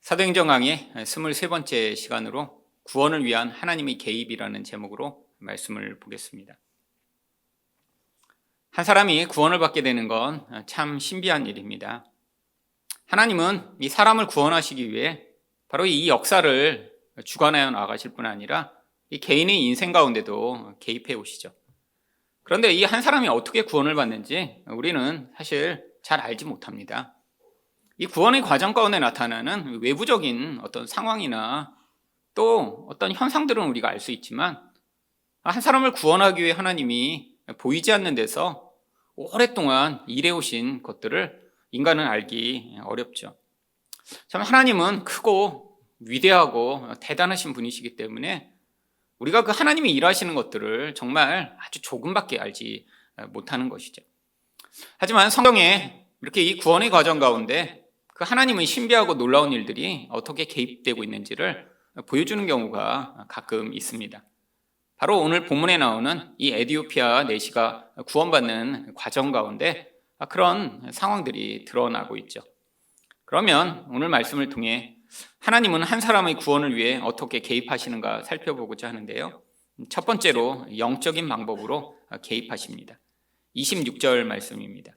사도행전 강의 23번째 시간으로 구원을 위한 하나님의 개입이라는 제목으로 말씀을 보겠습니다. 한 사람이 구원을 받게 되는 건 참 신비한 일입니다. 하나님은 이 사람을 구원하시기 위해 바로 이 역사를 주관하여 나가실 뿐 아니라 이 개인의 인생 가운데도 개입해 오시죠. 그런데 이 한 사람이 어떻게 구원을 받는지 우리는 사실 잘 알지 못합니다. 이 구원의 과정 가운데 나타나는 외부적인 어떤 상황이나 또 어떤 현상들은 우리가 알 수 있지만 한 사람을 구원하기 위해 하나님이 보이지 않는 데서 오랫동안 일해오신 것들을 인간은 알기 어렵죠. 참 하나님은 크고 위대하고 대단하신 분이시기 때문에 우리가 그 하나님이 일하시는 것들을 정말 아주 조금밖에 알지 못하는 것이죠. 하지만 성경에 이렇게 이 구원의 과정 가운데 그 하나님의 신비하고 놀라운 일들이 어떻게 개입되고 있는지를 보여주는 경우가 가끔 있습니다. 바로 오늘 본문에 나오는 이 에디오피아 내시가 구원받는 과정 가운데 그런 상황들이 드러나고 있죠. 그러면 오늘 말씀을 통해 하나님은 한 사람의 구원을 위해 어떻게 개입하시는가 살펴보고자 하는데요. 첫 번째로 영적인 방법으로 개입하십니다. 26절 말씀입니다.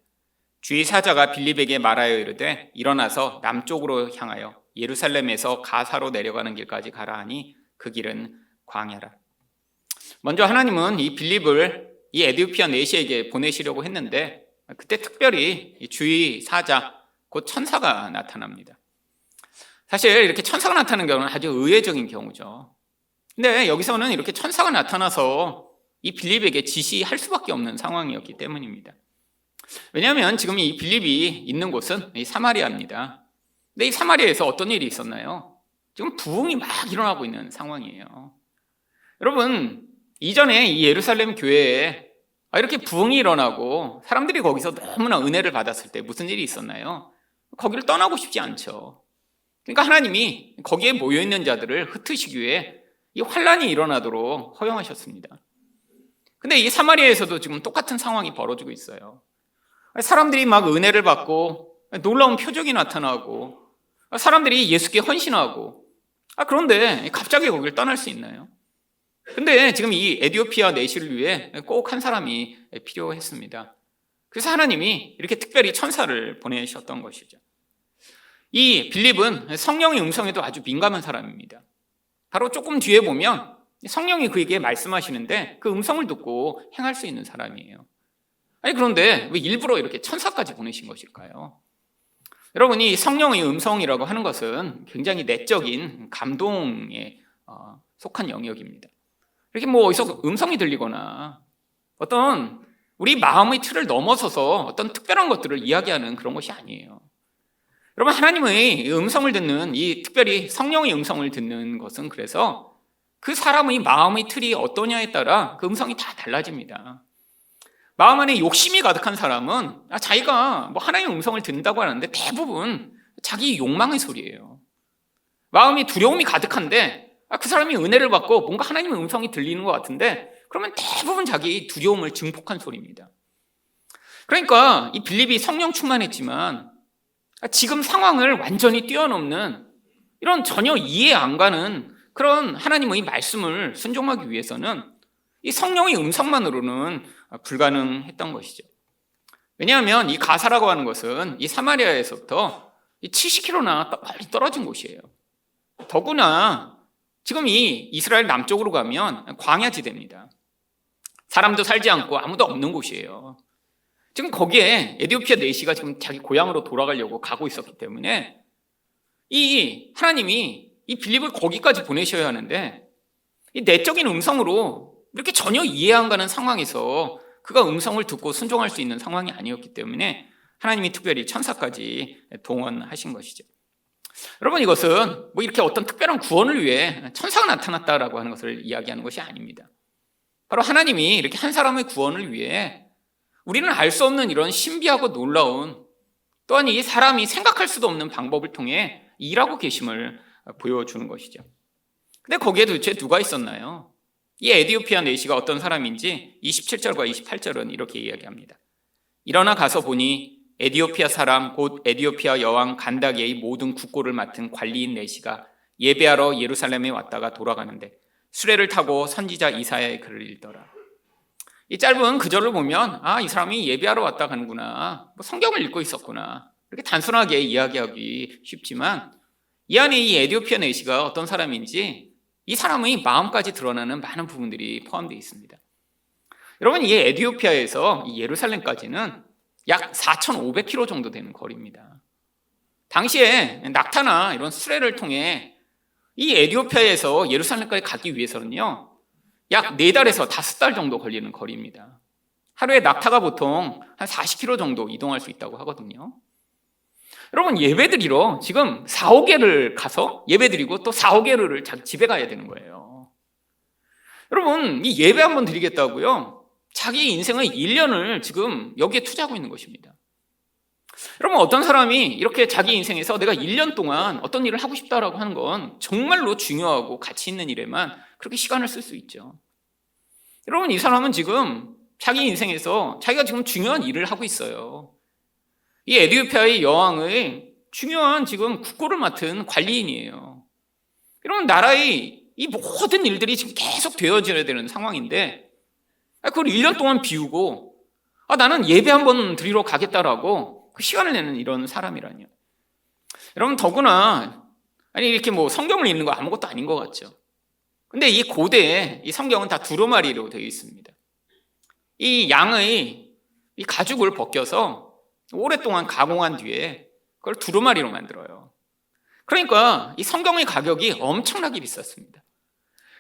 주의 사자가 빌립에게 말하여 이르되 일어나서 남쪽으로 향하여 예루살렘에서 가사로 내려가는 길까지 가라 하니 그 길은 광야라. 먼저 하나님은 이 빌립을 이 에디오피아 내시에게 보내시려고 했는데 그때 특별히 주의 사자 곧 천사가 나타납니다. 사실 이렇게 천사가 나타나는 경우는 아주 의외적인 경우죠. 근데 여기서는 이렇게 천사가 나타나서 이 빌립에게 지시할 수밖에 없는 상황이었기 때문입니다. 왜냐하면 지금 이 빌립이 있는 곳은 이 사마리아입니다. 근데 이 사마리아에서 어떤 일이 있었나요? 지금 부흥이 막 일어나고 있는 상황이에요. 여러분, 이전에 이 예루살렘 교회에 이렇게 부흥이 일어나고 사람들이 거기서 너무나 은혜를 받았을 때 무슨 일이 있었나요? 거기를 떠나고 싶지 않죠. 그러니까 하나님이 거기에 모여있는 자들을 흩으시기 위해 이 환란이 일어나도록 허용하셨습니다. 근데 이 사마리아에서도 지금 똑같은 상황이 벌어지고 있어요. 사람들이 막 은혜를 받고 놀라운 표적이 나타나고 사람들이 예수께 헌신하고 그런데 갑자기 거기를 떠날 수 있나요? 근데 지금 이 에디오피아 내시를 위해 꼭 한 사람이 필요했습니다. 그래서 하나님이 이렇게 특별히 천사를 보내셨던 것이죠. 이 빌립은 성령의 음성에도 아주 민감한 사람입니다. 바로 조금 뒤에 보면 성령이 그에게 말씀하시는데 그 음성을 듣고 행할 수 있는 사람이에요. 그런데 왜 일부러 이렇게 천사까지 보내신 것일까요? 여러분이 성령의 음성이라고 하는 것은 굉장히 내적인 감동에 속한 영역입니다. 이렇게 어디서 음성이 들리거나 어떤 우리 마음의 틀을 넘어서서 어떤 특별한 것들을 이야기하는 그런 것이 아니에요. 여러분 하나님의 음성을 듣는 특별히 성령의 음성을 듣는 것은 그래서 그 사람의 마음의 틀이 어떠냐에 따라 그 음성이 다 달라집니다. 마음 안에 욕심이 가득한 사람은 자기가 하나님의 음성을 듣는다고 하는데 대부분 자기 욕망의 소리예요. 마음이 두려움이 가득한데 그 사람이 은혜를 받고 뭔가 하나님의 음성이 들리는 것 같은데 그러면 대부분 자기 두려움을 증폭한 소리입니다. 그러니까 이 빌립이 성령 충만했지만 지금 상황을 완전히 뛰어넘는 이런 전혀 이해 안 가는 그런 하나님의 말씀을 순종하기 위해서는 이 성령의 음성만으로는 불가능했던 것이죠. 왜냐하면 이 가사라고 하는 것은 이 사마리아에서부터 70km나 멀리 떨어진 곳이에요. 더구나 지금 이 이스라엘 남쪽으로 가면 광야지대입니다. 사람도 살지 않고 아무도 없는 곳이에요. 지금 거기에 에디오피아 내시가 지금 자기 고향으로 돌아가려고 가고 있었기 때문에 이 하나님이 이 빌립을 거기까지 보내셔야 하는데 이 내적인 음성으로 이렇게 전혀 이해 안 가는 상황에서 그가 음성을 듣고 순종할 수 있는 상황이 아니었기 때문에 하나님이 특별히 천사까지 동원하신 것이죠. 여러분 이것은 이렇게 어떤 특별한 구원을 위해 천사가 나타났다라고 하는 것을 이야기하는 것이 아닙니다. 바로 하나님이 이렇게 한 사람의 구원을 위해 우리는 알 수 없는 이런 신비하고 놀라운 또한 이 사람이 생각할 수도 없는 방법을 통해 일하고 계심을 보여주는 것이죠. 근데 거기에 도대체 누가 있었나요? 이 에디오피아 내시가 어떤 사람인지 27절과 28절은 이렇게 이야기합니다. 일어나 가서 보니 에디오피아 사람 곧 에디오피아 여왕 간다게의 모든 국고를 맡은 관리인 네시가 예배하러 예루살렘에 왔다가 돌아가는데 수레를 타고 선지자 이사야의 글을 읽더라. 이 짧은 구절을 보면 이 사람이 예배하러 왔다 가는구나, 성경을 읽고 있었구나, 이렇게 단순하게 이야기하기 쉽지만 이 안에 이 에디오피아 네시가 어떤 사람인지 이 사람의 마음까지 드러나는 많은 부분들이 포함되어 있습니다. 여러분, 이 에디오피아에서 이 예루살렘까지는 약 4,500km 정도 되는 거리입니다. 당시에 낙타나 이런 수레를 통해 이 에디오피아에서 예루살렘까지 가기 위해서는요, 약 4달에서 5달 정도 걸리는 거리입니다. 하루에 낙타가 보통 한 40km 정도 이동할 수 있다고 하거든요. 여러분, 예배드리러 지금 4, 5개를 가서 예배드리고 또 4, 5개를 자기 집에 가야 되는 거예요. 여러분, 이 예배 한번 드리겠다고요, 자기 인생의 1년을 지금 여기에 투자하고 있는 것입니다. 여러분, 어떤 사람이 이렇게 자기 인생에서 내가 1년 동안 어떤 일을 하고 싶다라고 하는 건 정말로 중요하고 가치 있는 일에만 그렇게 시간을 쓸 수 있죠. 여러분, 이 사람은 지금 자기 인생에서 자기가 지금 중요한 일을 하고 있어요. 이 에디오피아의 여왕의 중요한 지금 국고를 맡은 관리인이에요. 여러분, 나라의 이 모든 일들이 지금 계속 되어져야 되는 상황인데 그걸 1년 동안 비우고 나는 예배 한번 드리러 가겠다라고 그 시간을 내는 이런 사람이라뇨. 여러분, 더구나 이렇게 성경을 읽는 거 아무것도 아닌 것 같죠. 근데 이 고대에 이 성경은 다 두루마리로 되어 있습니다. 이 양의 이 가죽을 벗겨서 오랫동안 가공한 뒤에 그걸 두루마리로 만들어요. 그러니까 이 성경의 가격이 엄청나게 비쌌습니다.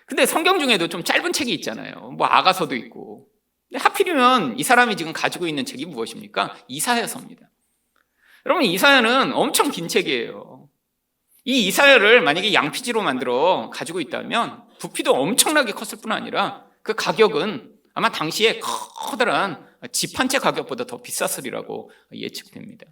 근데 성경 중에도 좀 짧은 책이 있잖아요. 아가서도 있고. 근데 하필이면 이 사람이 지금 가지고 있는 책이 무엇입니까? 이사야서입니다. 여러분, 이사야는 엄청 긴 책이에요. 이 이사야를 만약에 양피지로 만들어 가지고 있다면 부피도 엄청나게 컸을 뿐 아니라 그 가격은 아마 당시에 커다란 집 한 채 가격보다 더 비쌌으리라고 예측됩니다.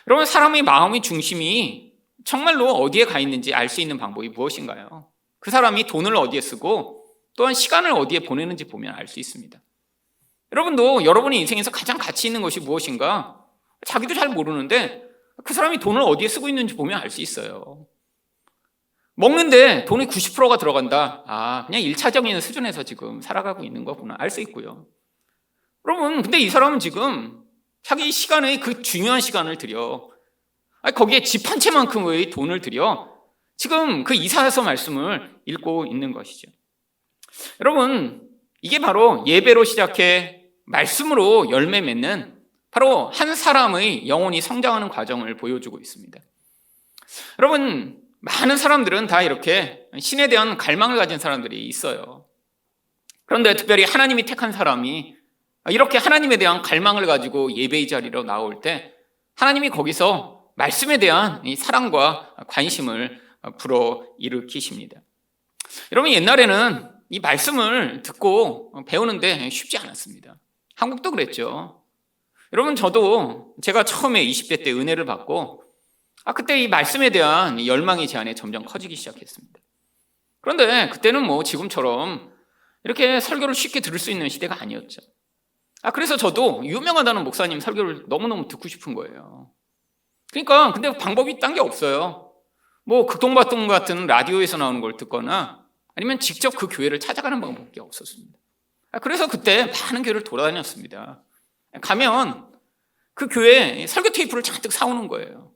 여러분, 사람의 마음의 중심이 정말로 어디에 가 있는지 알 수 있는 방법이 무엇인가요? 그 사람이 돈을 어디에 쓰고 또한 시간을 어디에 보내는지 보면 알 수 있습니다. 여러분도 여러분의 인생에서 가장 가치 있는 것이 무엇인가 자기도 잘 모르는데 그 사람이 돈을 어디에 쓰고 있는지 보면 알 수 있어요. 먹는데 돈이 90%가 들어간다. 그냥 1차적인 수준에서 지금 살아가고 있는 거구나 알 수 있고요. 여러분, 근데 이 사람은 지금 자기 시간의 그 중요한 시간을 들여 거기에 집 한 채만큼의 돈을 들여 지금 그 이사야서 말씀을 읽고 있는 것이죠. 여러분, 이게 바로 예배로 시작해 말씀으로 열매 맺는 바로 한 사람의 영혼이 성장하는 과정을 보여주고 있습니다. 여러분, 많은 사람들은 다 이렇게 신에 대한 갈망을 가진 사람들이 있어요. 그런데 특별히 하나님이 택한 사람이 이렇게 하나님에 대한 갈망을 가지고 예배의 자리로 나올 때 하나님이 거기서 말씀에 대한 이 사랑과 관심을 불어일으키십니다. 여러분, 옛날에는 이 말씀을 듣고 배우는데 쉽지 않았습니다. 한국도 그랬죠. 여러분, 저도 제가 처음에 20대 때 은혜를 받고 그때 이 말씀에 대한 열망이 제 안에 점점 커지기 시작했습니다. 그런데 그때는 지금처럼 이렇게 설교를 쉽게 들을 수 있는 시대가 아니었죠. 그래서 저도 유명하다는 목사님 설교를 너무너무 듣고 싶은 거예요. 그러니까 근데 방법이 딴 게 없어요. 극동방송 같은 라디오에서 나오는 걸 듣거나 아니면 직접 그 교회를 찾아가는 방법밖에 없었습니다. 그래서 그때 많은 교회를 돌아다녔습니다. 가면 그 교회 설교 테이프를 잔뜩 사오는 거예요.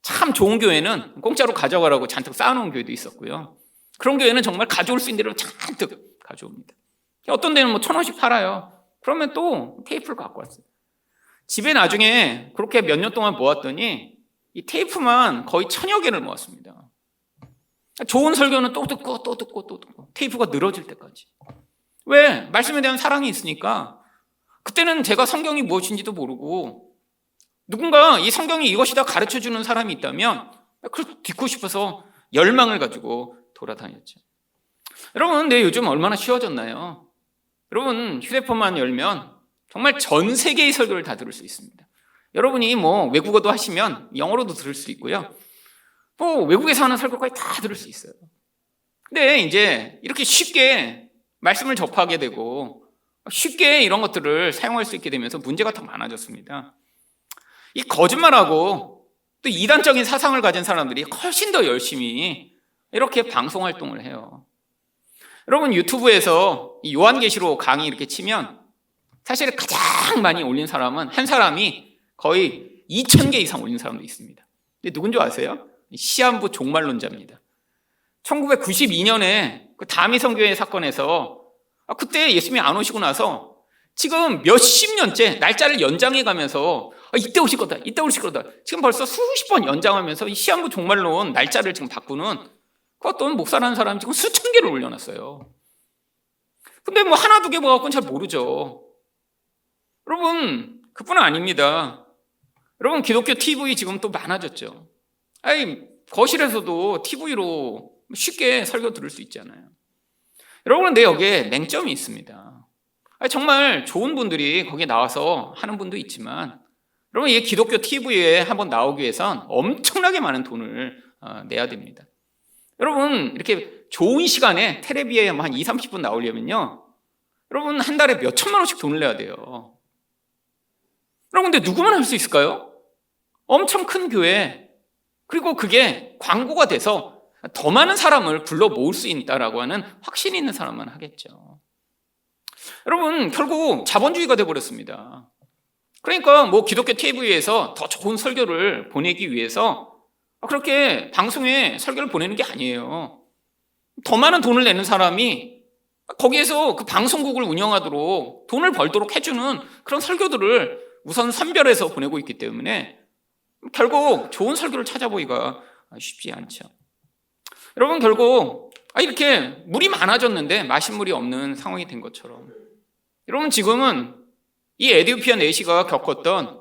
참 좋은 교회는 공짜로 가져가라고 잔뜩 쌓아놓은 교회도 있었고요. 그런 교회는 정말 가져올 수 있는 대로 잔뜩 가져옵니다. 어떤 데는 1,000원씩 팔아요. 그러면 또 테이프를 갖고 왔어요. 집에 나중에 그렇게 몇 년 동안 모았더니 이 테이프만 거의 1,000여 개를 모았습니다. 좋은 설교는 또 듣고 또 듣고 또 듣고 테이프가 늘어질 때까지. 왜? 말씀에 대한 사랑이 있으니까. 그때는 제가 성경이 무엇인지도 모르고 누군가 이 성경이 이것이다 가르쳐주는 사람이 있다면 그걸 듣고 싶어서 열망을 가지고 돌아다녔죠. 여러분, 근데 요즘 얼마나 쉬워졌나요? 여러분, 휴대폰만 열면 정말 전 세계의 설교를 다 들을 수 있습니다. 여러분이 외국어도 하시면 영어로도 들을 수 있고요. 외국에서 하는 설교까지 다 들을 수 있어요. 근데 이제 이렇게 쉽게 말씀을 접하게 되고 쉽게 이런 것들을 사용할 수 있게 되면서 문제가 더 많아졌습니다. 이 거짓말하고 또 이단적인 사상을 가진 사람들이 훨씬 더 열심히 이렇게 방송 활동을 해요. 여러분, 유튜브에서 이 요한계시록 강의 이렇게 치면 사실 가장 많이 올린 사람은 한 사람이 거의 2,000개 이상 올린 사람도 있습니다. 근데 누군지 아세요? 시한부 종말론자입니다. 1992년에 그 다미성교회 사건에서 그때 예수님이 안 오시고 나서 지금 몇십 년째 날짜를 연장해 가면서 이때 오실 거다, 이때 오실 거다. 지금 벌써 수십 번 연장하면서 이 시한부 종말론 날짜를 지금 바꾸는 그 어떤 목사라는 사람이 지금 수천 개를 올려놨어요. 근데 뭐 하나 두 개 모아갖고는 잘 모르죠. 여러분, 그뿐 아닙니다. 여러분, 기독교 TV 지금 또 많아졌죠. 거실에서도 TV로 쉽게 설교 들을 수 있잖아요. 여러분, 근데 여기에 맹점이 있습니다. 정말 좋은 분들이 거기에 나와서 하는 분도 있지만, 여러분, 이 기독교 TV에 한번 나오기 위해선 엄청나게 많은 돈을 내야 됩니다. 여러분, 이렇게 좋은 시간에 텔레비에 한 2, 30분 나오려면요, 여러분, 한 달에 몇 천만 원씩 돈을 내야 돼요. 여러분, 근데 누구만 할 수 있을까요? 엄청 큰 교회, 그리고 그게 광고가 돼서 더 많은 사람을 불러 모을 수 있다라고 하는 확신이 있는 사람만 하겠죠. 여러분, 결국 자본주의가 돼버렸습니다. 그러니까 뭐 기독교 TV에서 더 좋은 설교를 보내기 위해서 그렇게 방송에 설교를 보내는 게 아니에요. 더 많은 돈을 내는 사람이 거기에서 그 방송국을 운영하도록 돈을 벌도록 해주는 그런 설교들을 우선 선별해서 보내고 있기 때문에 결국 좋은 설교를 찾아보기가 쉽지 않죠. 여러분, 결국 이렇게 물이 많아졌는데 마실 물이 없는 상황이 된 것처럼, 여러분, 지금은 이 에디오피아 내시가 겪었던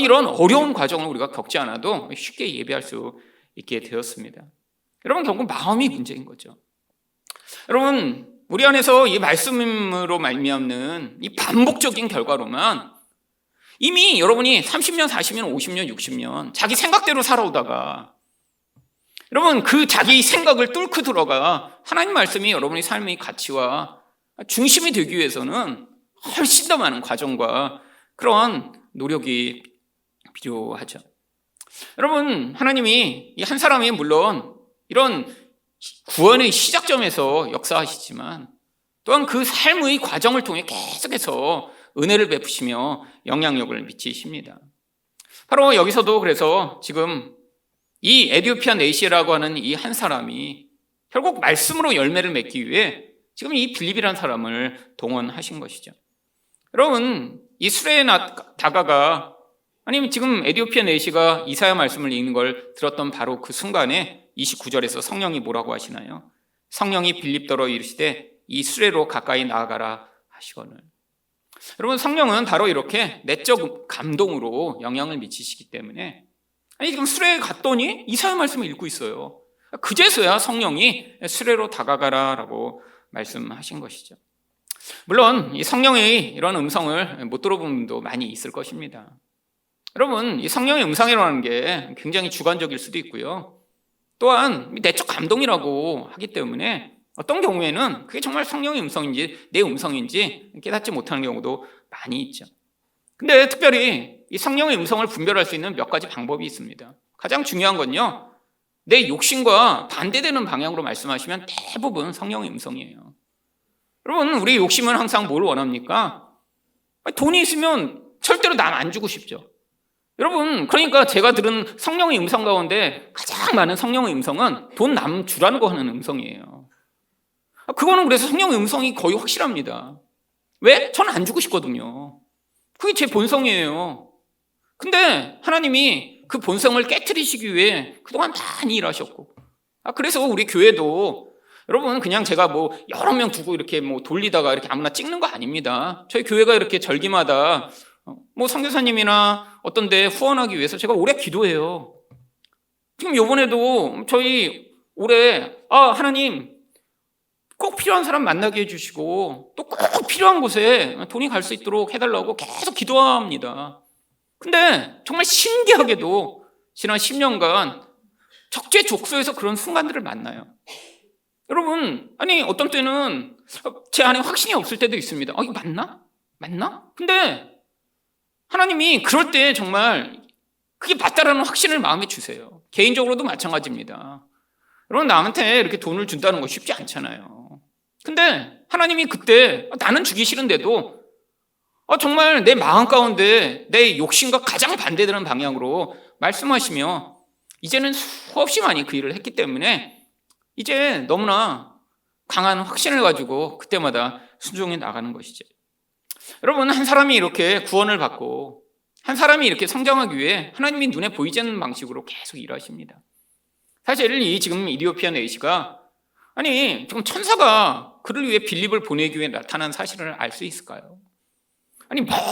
이런 어려운 과정을 우리가 겪지 않아도 쉽게 예배할 수 있게 되었습니다. 여러분, 결국 마음이 문제인 거죠. 여러분, 우리 안에서 이 말씀으로 말미암는 이 반복적인 결과로만 이미 여러분이 30년, 40년, 50년, 60년 자기 생각대로 살아오다가 여러분, 그 자기 생각을 뚫고 들어가 하나님 말씀이 여러분의 삶의 가치와 중심이 되기 위해서는 훨씬 더 많은 과정과 그런 노력이 필요하죠. 여러분, 하나님이 이 한 사람이 물론 이런 구원의 시작점에서 역사하시지만 또한 그 삶의 과정을 통해 계속해서 은혜를 베푸시며 영향력을 미치십니다. 바로 여기서도 그래서 지금 이 에디오피아 네시라고 하는 이 한 사람이 결국 말씀으로 열매를 맺기 위해 지금 이 빌립이라는 사람을 동원하신 것이죠. 여러분, 이 수레다가가 아니면 지금 에디오피아 네시가 이사야 말씀을 읽는 걸 들었던 바로 그 순간에 29절에서 성령이 뭐라고 하시나요? 성령이 빌립더러 이르시되 이 수레로 가까이 나아가라 하시거늘. 여러분, 성령은 바로 이렇게 내적 감동으로 영향을 미치시기 때문에 지금 수레에 갔더니 이사야 말씀을 읽고 있어요. 그제서야 성령이 수레로 다가가라라고 말씀하신 것이죠. 물론 이 성령의 이런 음성을 못 들어본 분도 많이 있을 것입니다. 여러분, 이 성령의 음성이라는 게 굉장히 주관적일 수도 있고요. 또한 내적 감동이라고 하기 때문에 어떤 경우에는 그게 정말 성령의 음성인지 내 음성인지 깨닫지 못하는 경우도 많이 있죠. 근데 특별히 이 성령의 음성을 분별할 수 있는 몇 가지 방법이 있습니다. 가장 중요한 건요, 내 욕심과 반대되는 방향으로 말씀하시면 대부분 성령의 음성이에요. 여러분, 우리 욕심은 항상 뭘 원합니까? 돈이 있으면 절대로 남 안 주고 싶죠. 여러분, 그러니까 제가 들은 성령의 음성 가운데 가장 많은 성령의 음성은 돈 남 주라는 거 하는 음성이에요. 그거는 그래서 성령의 음성이 거의 확실합니다. 왜? 저는 안 주고 싶거든요. 그게 제 본성이에요. 근데 하나님이 그 본성을 깨트리시기 위해 그동안 많이 일하셨고, 그래서 우리 교회도 여러분, 그냥 제가 뭐 여러 명 두고 이렇게 뭐 돌리다가 이렇게 아무나 찍는 거 아닙니다. 저희 교회가 이렇게 절기마다 뭐 선교사님이나 어떤 데 후원하기 위해서 제가 오래 기도해요. 지금 요번에도 저희 올해 하나님 꼭 필요한 사람 만나게 해주시고 또 꼭 필요한 곳에 돈이 갈 수 있도록 해달라고 계속 기도합니다. 근데 정말 신기하게도 지난 10년간 적재적소에서 그런 순간들을 만나요. 여러분, 어떤 때는 제 안에 확신이 없을 때도 있습니다. 이거 맞나? 근데 하나님이 그럴 때 정말 그게 맞다라는 확신을 마음에 주세요. 개인적으로도 마찬가지입니다. 여러분, 남한테 이렇게 돈을 준다는 거 쉽지 않잖아요. 근데 하나님이 그때 나는 주기 싫은데도 정말 내 마음 가운데 내 욕심과 가장 반대되는 방향으로 말씀하시며 이제는 수없이 많이 그 일을 했기 때문에 이제 너무나 강한 확신을 가지고 그때마다 순종해 나가는 것이죠. 여러분, 한 사람이 이렇게 구원을 받고 한 사람이 이렇게 성장하기 위해 하나님이 눈에 보이지 않는 방식으로 계속 일하십니다. 사실 이 지금 이디오피아 내시가 지금 천사가 그를 위해 빌립을 보내기 위해 나타난 사실을 알 수 있을까요?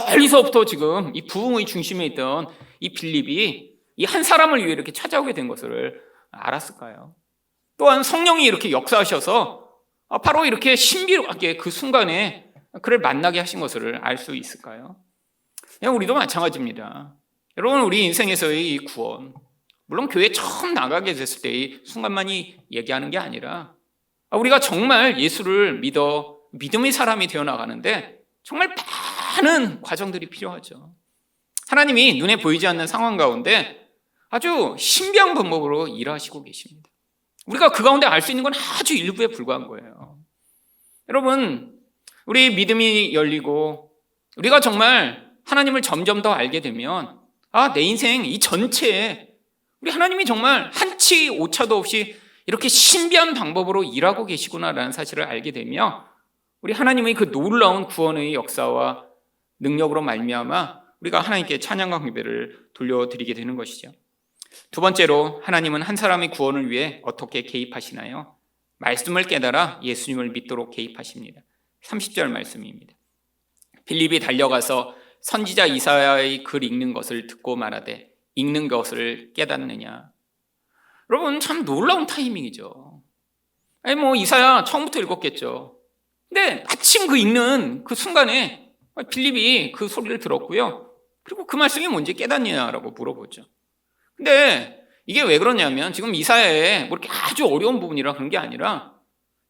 멀리서부터 지금 이 부흥의 중심에 있던 이 빌립이 이 한 사람을 위해 이렇게 찾아오게 된 것을 알았을까요? 또한 성령이 이렇게 역사하셔서 바로 이렇게 신비하게 그 순간에 그를 만나게 하신 것을 알 수 있을까요? 우리도 마찬가지입니다. 여러분, 우리 인생에서의 이 구원, 물론 교회 처음 나가게 됐을 때의 순간만이 얘기하는 게 아니라 우리가 정말 예수를 믿어 믿음의 사람이 되어 나가는데 정말 많은 과정들이 필요하죠. 하나님이 눈에 보이지 않는 상황 가운데 아주 신비한 방법으로 일하시고 계십니다. 우리가 그 가운데 알 수 있는 건 아주 일부에 불과한 거예요. 여러분, 우리 믿음이 열리고 우리가 정말 하나님을 점점 더 알게 되면 내 인생 이 전체에 우리 하나님이 정말 한치 오차도 없이 이렇게 신비한 방법으로 일하고 계시구나라는 사실을 알게 되며 우리 하나님의 그 놀라운 구원의 역사와 능력으로 말미암아 우리가 하나님께 찬양과 경배를 돌려드리게 되는 것이죠. 두 번째로, 하나님은 한 사람의 구원을 위해 어떻게 개입하시나요? 말씀을 깨달아 예수님을 믿도록 개입하십니다. 30절 말씀입니다. 빌립이 달려가서 선지자 이사야의 글 읽는 것을 듣고 말하되 읽는 것을 깨닫느냐. 여러분, 참 놀라운 타이밍이죠. 이사야 처음부터 읽었겠죠. 근데 마침 그 읽는 그 순간에 빌립이 그 소리를 들었고요. 그리고 그 말씀이 뭔지 깨닫느냐라고 물어보죠. 근데 이게 왜 그러냐면 지금 이사야에 이렇게 아주 어려운 부분이라 그런 게 아니라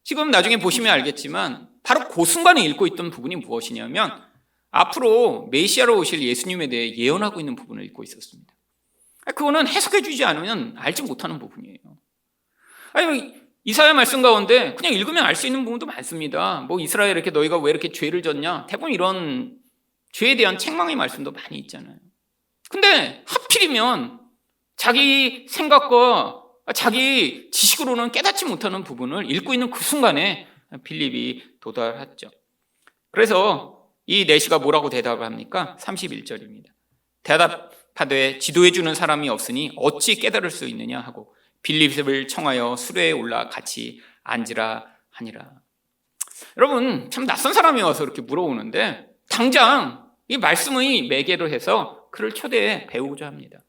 지금 나중에 보시면 알겠지만 바로 그 순간에 읽고 있던 부분이 무엇이냐면 앞으로 메시아로 오실 예수님에 대해 예언하고 있는 부분을 읽고 있었습니다. 그거는 해석해 주지 않으면 알지 못하는 부분이에요. 이사야 말씀 가운데 그냥 읽으면 알 수 있는 부분도 많습니다. 이스라엘 이렇게 너희가 왜 이렇게 죄를 졌냐? 대부분 이런 죄에 대한 책망의 말씀도 많이 있잖아요. 근데 하필이면 자기 생각과 자기 지식으로는 깨닫지 못하는 부분을 읽고 있는 그 순간에 빌립이 도달했죠. 그래서 이 내시가 뭐라고 대답을 합니까? 31절입니다. 대답하되 지도해주는 사람이 없으니 어찌 깨달을 수 있느냐 하고 빌립을 청하여 수레에 올라 같이 앉으라 하니라. 여러분, 참 낯선 사람이 와서 이렇게 물어오는데 당장 이 말씀의 매개로 해서 그를 초대해 배우고자 합니다.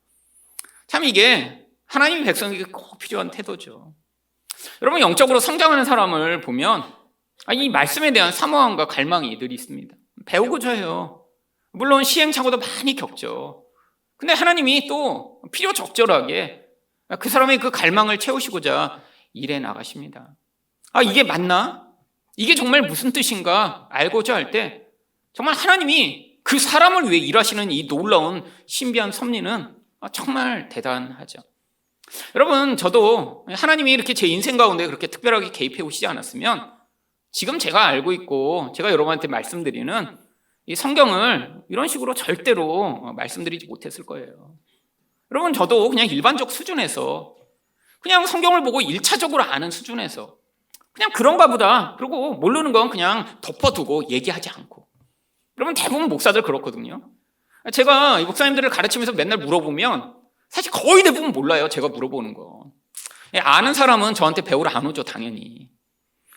참 이게 하나님의 백성에게 꼭 필요한 태도죠. 여러분, 영적으로 성장하는 사람을 보면 이 말씀에 대한 사모함과 갈망이 늘 있습니다. 배우고자 해요. 물론 시행착오도 많이 겪죠. 근데 하나님이 또 필요적절하게 그 사람의 그 갈망을 채우시고자 일해 나가십니다. 이게 맞나? 이게 정말 무슨 뜻인가 알고자 할 때 정말 하나님이 그 사람을 위해 일하시는 이 놀라운 신비한 섭리는 정말 대단하죠. 여러분, 저도 하나님이 이렇게 제 인생 가운데 그렇게 특별하게 개입해 오시지 않았으면 지금 제가 알고 있고 제가 여러분한테 말씀드리는 이 성경을 이런 식으로 절대로 말씀드리지 못했을 거예요. 여러분, 저도 그냥 일반적 수준에서 그냥 성경을 보고 1차적으로 아는 수준에서 그냥 그런가 보다, 그리고 모르는 건 그냥 덮어두고 얘기하지 않고. 여러분, 대부분 목사들 그렇거든요. 제가 이 목사님들을 가르치면서 맨날 물어보면 사실 거의 대부분 몰라요. 제가 물어보는 거. 아는 사람은 저한테 배우러 안 오죠, 당연히.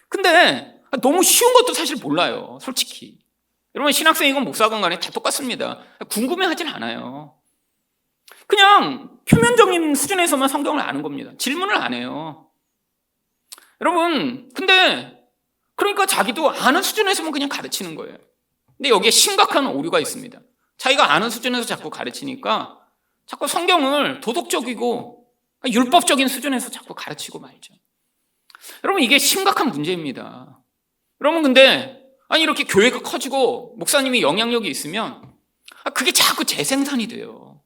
근데 너무 쉬운 것도 사실 몰라요, 솔직히. 여러분, 신학생이건 목사건 간에 다 똑같습니다. 궁금해하진 않아요. 그냥 표면적인 수준에서만 성경을 아는 겁니다. 질문을 안 해요. 여러분, 근데 그러니까 자기도 아는 수준에서만 그냥 가르치는 거예요. 근데 여기에 심각한 오류가 있습니다. 자기가 아는 수준에서 자꾸 가르치니까 자꾸 성경을 도덕적이고 율법적인 수준에서 자꾸 가르치고 말죠. 여러분, 이게 심각한 문제입니다. 여러분, 근데 이렇게 교회가 커지고 목사님이 영향력이 있으면 그게 자꾸 재생산이 돼요.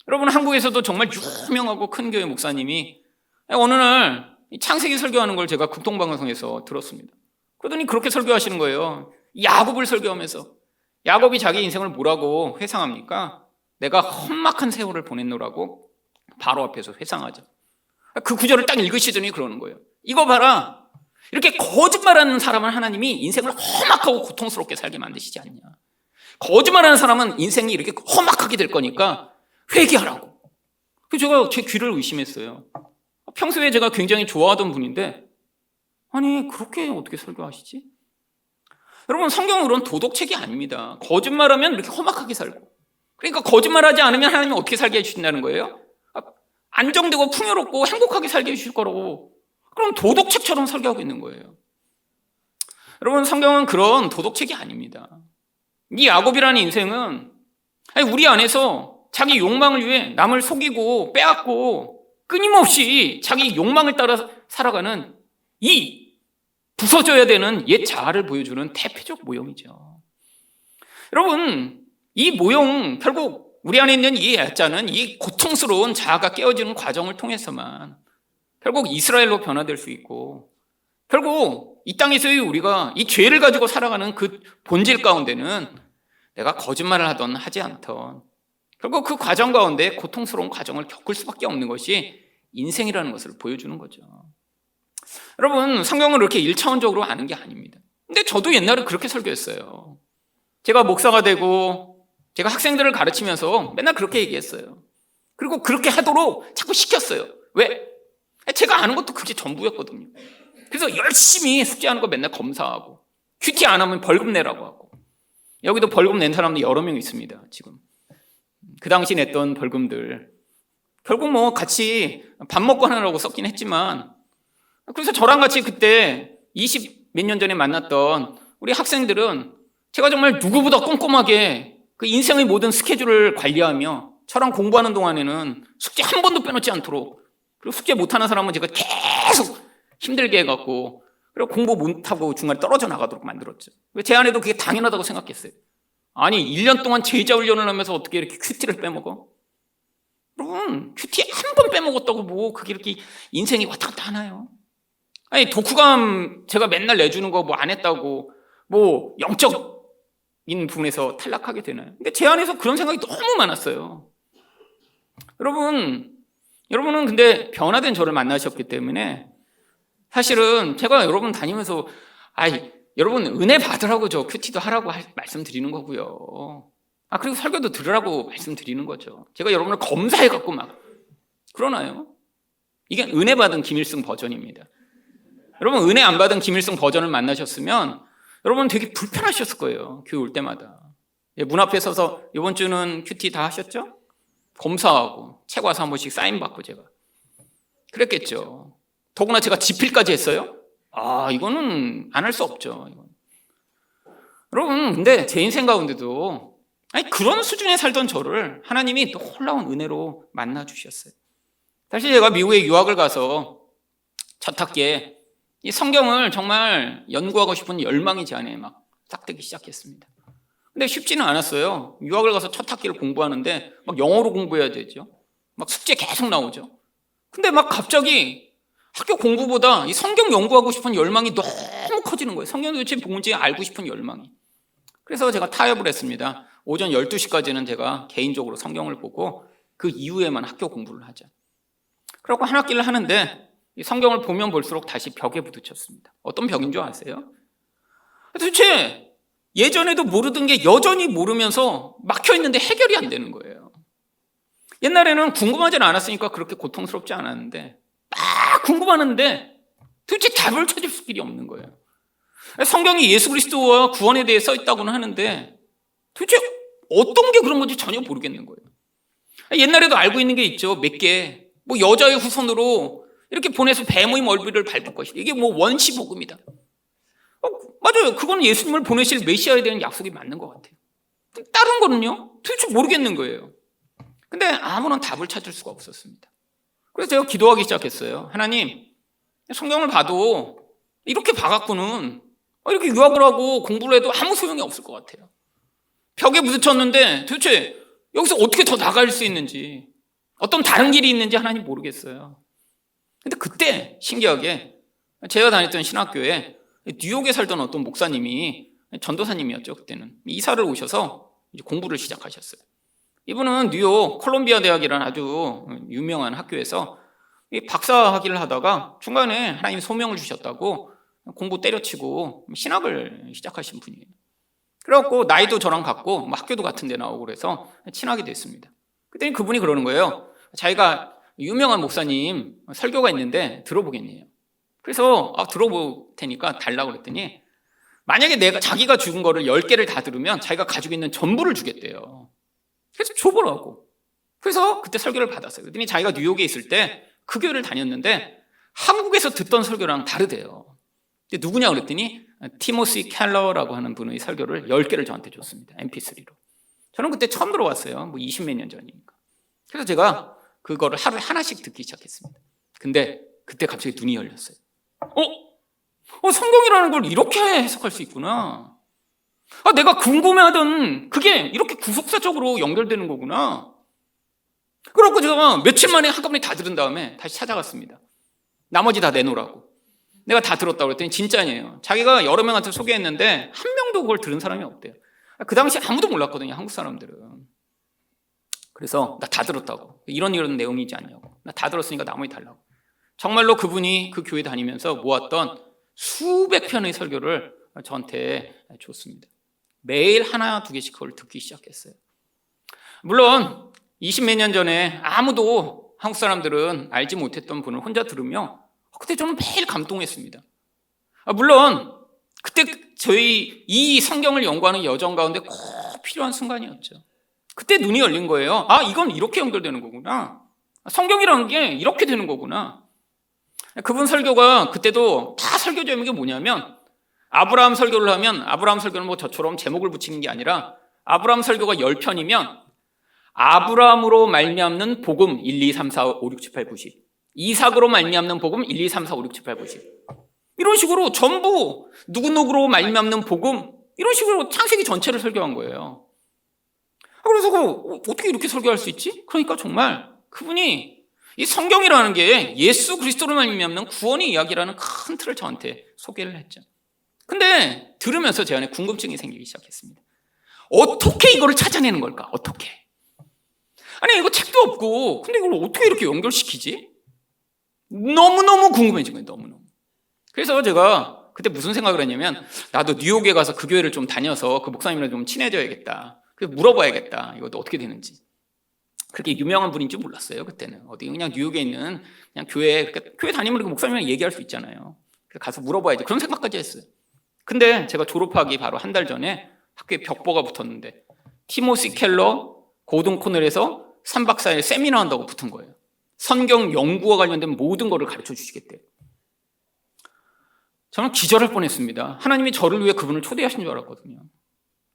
여러분, 한국에서도 정말 유명하고 큰 교회 목사님이 어느 날 창세기 설교하는 걸 제가 극동방송에서 들었습니다. 그러더니 그렇게 설교하시는 거예요. 야곱을 설교하면서 야곱이 자기 인생을 뭐라고 회상합니까? 내가 험악한 세월을 보냈노라고 바로 앞에서 회상하죠. 그 구절을 딱 읽으시더니 그러는 거예요. 이거 봐라. 이렇게 거짓말하는 사람은 하나님이 인생을 험악하고 고통스럽게 살게 만드시지 않냐. 거짓말하는 사람은 인생이 이렇게 험악하게 될 거니까 회개하라고. 그래서 제가 제 귀를 의심했어요. 평소에 제가 굉장히 좋아하던 분인데 아니 그렇게 어떻게 설교하시지? 여러분, 성경으로는 도덕책이 아닙니다. 거짓말하면 이렇게 험악하게 살고, 그러니까 거짓말하지 않으면 하나님이 어떻게 살게 해주신다는 거예요? 안정되고 풍요롭고 행복하게 살게 해주실 거라고. 그럼 도덕책처럼 설교하고 있는 거예요. 여러분, 성경은 그런 도덕책이 아닙니다. 이 야곱이라는 인생은 우리 안에서 자기 욕망을 위해 남을 속이고 빼앗고 끊임없이 자기 욕망을 따라 살아가는 이 부서져야 되는 옛 자아를 보여주는 대표적 모형이죠. 여러분, 이 모형, 결국 우리 안에 있는 이 야자는 이 고통스러운 자아가 깨어지는 과정을 통해서만 결국 이스라엘로 변화될 수 있고, 결국 이 땅에서의 우리가 이 죄를 가지고 살아가는 그 본질 가운데는 내가 거짓말을 하던 하지 않던 결국 그 과정 가운데 고통스러운 과정을 겪을 수밖에 없는 것이 인생이라는 것을 보여주는 거죠. 여러분, 성경을 이렇게 1차원적으로 아는 게 아닙니다. 근데 저도 옛날에 그렇게 설교했어요. 제가 목사가 되고 제가 학생들을 가르치면서 맨날 그렇게 얘기했어요. 그리고 그렇게 하도록 자꾸 시켰어요. 왜? 제가 아는 것도 그게 전부였거든요. 그래서 열심히 숙제하는 거 맨날 검사하고, 큐티 안 하면 벌금 내라고 하고. 여기도 벌금 낸 사람도 여러 명 있습니다. 지금 그 당시 냈던 벌금들 결국 뭐 같이 밥 먹고 하느라고 썼긴 했지만, 그래서 저랑 같이 그때 20 몇 년 전에 만났던 우리 학생들은 제가 정말 누구보다 꼼꼼하게 그 인생의 모든 스케줄을 관리하며 저랑 공부하는 동안에는 숙제 한 번도 빼놓지 않도록, 그리고 숙제 못하는 사람은 제가 계속 힘들게 해갖고, 그리고 공부 못하고 중간에 떨어져 나가도록 만들었죠. 제 안에도 그게 당연하다고 생각했어요. 아니 1년 동안 제자 훈련을 하면서 어떻게 이렇게 큐티를 빼먹어? 여러분, 큐티 한 번 빼먹었다고 뭐 그게 이렇게 인생이 왔다 갔다 하나요? 아니 독후감 제가 맨날 내주는 거 뭐 안 했다고 뭐 영적인 부분에서 탈락하게 되나요? 근데 제 안에서 그런 생각이 너무 많았어요. 여러분은 근데 변화된 저를 만나셨기 때문에 사실은 제가 여러분 다니면서 여러분 은혜 받으라고 저 큐티도 하라고 말씀드리는 거고요. 그리고 설교도 들으라고 말씀드리는 거죠. 제가 여러분을 검사해갖고 막 그러나요? 이게 은혜 받은 김일승 버전입니다. 여러분 은혜 안 받은 김일승 버전을 만나셨으면 여러분 되게 불편하셨을 거예요. 교회 올 때마다. 문 앞에 서서 이번 주는 큐티 다 하셨죠? 검사하고 책 와서 한 번씩 사인 받고 제가 그랬겠죠. 더구나 제가 지필까지 했어요? 이거는 안 할 수 없죠. 여러분, 근데 제 인생 가운데도 그런 수준에 살던 저를 하나님이 놀라운 은혜로 만나 주셨어요. 사실 제가 미국에 유학을 가서 첫 학기에 이 성경을 정말 연구하고 싶은 열망이 제 안에 막 싹트기 시작했습니다. 근데 쉽지는 않았어요. 유학을 가서 첫 학기를 공부하는데 막 영어로 공부해야 되죠. 막 숙제 계속 나오죠. 근데 막 갑자기 학교 공부보다 이 성경 연구하고 싶은 열망이 너무 커지는 거예요. 성경 도대체 뭔지 알고 싶은 열망이. 그래서 제가 타협을 했습니다. 오전 12시까지는 제가 개인적으로 성경을 보고 그 이후에만 학교 공부를 하자. 그러고 한 학기를 하는데 이 성경을 보면 볼수록 다시 벽에 부딪혔습니다. 어떤 벽인 줄 아세요? 도대체 예전에도 모르던 게 여전히 모르면서 막혀있는데 해결이 안 되는 거예요. 옛날에는 궁금하지는 않았으니까 그렇게 고통스럽지 않았는데 막 궁금하는데 도대체 답을 찾을 길이 없는 거예요. 성경이 예수 그리스도와 구원에 대해 써 있다고는 하는데 도대체 어떤 게 그런 건지 전혀 모르겠는 거예요. 옛날에도 알고 있는 게 있죠. 몇 개. 뭐 여자의 후손으로 이렇게 보내서 뱀의 멀비를 밟을 것이다. 이게 뭐 원시복음이다. 맞아요. 그건 예수님을 보내실 메시아에 대한 약속이 맞는 것 같아요. 다른 거는요? 도대체 모르겠는 거예요. 근데 아무런 답을 찾을 수가 없었습니다. 그래서 제가 기도하기 시작했어요. 하나님, 성경을 봐도 이렇게 봐갖고는 이렇게 유학을 하고 공부를 해도 아무 소용이 없을 것 같아요. 벽에 부딪혔는데 도대체 여기서 어떻게 더 나갈 수 있는지, 어떤 다른 길이 있는지 하나님 모르겠어요. 근데 그때 신기하게 제가 다녔던 신학교에 뉴욕에 살던 어떤 목사님이, 전도사님이었죠 그때는, 이사를 오셔서 이제 공부를 시작하셨어요. 이분은 뉴욕 콜롬비아 대학이라는 아주 유명한 학교에서 박사학위를 하다가 중간에 하나님이 소명을 주셨다고 공부 때려치고 신학을 시작하신 분이에요. 그래갖고 나이도 저랑 같고 학교도 같은 데 나오고 그래서 친하게 됐습니다. 그랬더니 그분이 그러는 거예요. 자기가 유명한 목사님 설교가 있는데 들어보겠네요. 그래서 들어볼 테니까 달라고 그랬더니 만약에 자기가 죽은 거를 10개를 다 들으면 자기가 가지고 있는 전부를 주겠대요. 그래서 줘보라고. 그래서 그때 설교를 받았어요. 그랬더니 자기가 뉴욕에 있을 때 그 교회를 다녔는데 한국에서 듣던 설교랑 다르대요. 근데 누구냐 그랬더니 티모시 켈러라고 하는 분의 설교를 10개를 저한테 줬습니다. mp3로. 저는 그때 처음 들어왔어요. 뭐 20몇 년 전이니까. 그래서 제가 그거를 하루에 하나씩 듣기 시작했습니다. 근데 그때 갑자기 눈이 열렸어요. 성경이라는 걸 이렇게 해석할 수 있구나. 내가 궁금해하던 그게 이렇게 구속사적으로 연결되는 거구나. 그렇고 제가 며칠 만에 한꺼번에 다 들은 다음에 다시 찾아갔습니다. 나머지 다 내놓으라고. 내가 다 들었다고 그랬더니 진짜예요. 자기가 여러 명한테 소개했는데 한 명도 그걸 들은 사람이 없대요. 그 당시 아무도 몰랐거든요, 한국 사람들은. 그래서 나 다 들었다고. 이런 내용이지 않냐고. 나 다 들었으니까 나머지 달라고. 정말로 그분이 그 교회 다니면서 모았던 수백 편의 설교를 저한테 줬습니다. 매일 하나 두 개씩 그걸 듣기 시작했어요. 물론 20몇 년 전에 아무도 한국 사람들은 알지 못했던 분을 혼자 들으며 그때 저는 매일 감동했습니다. 물론 그때 저희 이 성경을 연구하는 여정 가운데 꼭 필요한 순간이었죠. 그때 눈이 열린 거예요. 이건 이렇게 연결되는 거구나. 성경이라는 게 이렇게 되는 거구나. 그분 설교가 그때도 다 설교 제목이 뭐냐면, 아브라함 설교를 하면, 아브라함 설교는 뭐 저처럼 제목을 붙이는 게 아니라 아브라함 설교가 10편이면 아브라함으로 말미암는 복음 1, 2, 3, 4, 5, 6, 7, 8, 9, 10, 이삭으로 말미암는 복음 1, 2, 3, 4, 5, 6, 7, 8, 9, 10, 이런 식으로 전부 누구누구로 말미암는 복음, 이런 식으로 창세기 전체를 설교한 거예요. 그래서 어떻게 이렇게 설교할 수 있지? 그러니까 정말 그분이 이 성경이라는 게 예수 그리스도로 말미암는 구원의 이야기라는 큰 틀을 저한테 소개를 했죠. 근데 들으면서 제 안에 궁금증이 생기기 시작했습니다. 어떻게 이거를 찾아내는 걸까? 어떻게? 아니 이거 책도 없고 근데 이걸 어떻게 이렇게 연결시키지? 너무너무 궁금해진 거예요. 너무너무. 그래서 제가 그때 무슨 생각을 했냐면, 나도 뉴욕에 가서 그 교회를 좀 다녀서 그 목사님이랑 좀 친해져야겠다. 그래서 물어봐야겠다. 이것도 어떻게 되는지. 그렇게 유명한 분인지 몰랐어요. 그때는 어디 그냥 뉴욕에 있는 그냥 교회 다니면 그 목사님이랑 얘기할 수 있잖아요. 그래서 가서 물어봐야지. 그런 생각까지 했어요. 근데 제가 졸업하기 바로 한 달 전에 학교에 벽보가 붙었는데 티모시 켈러 고등 코넬에서 3박 4일 세미나 한다고 붙은 거예요. 성경 연구와 관련된 모든 것을 가르쳐 주시겠대요. 저는 기절할 뻔했습니다. 하나님이 저를 위해 그분을 초대하신 줄 알았거든요.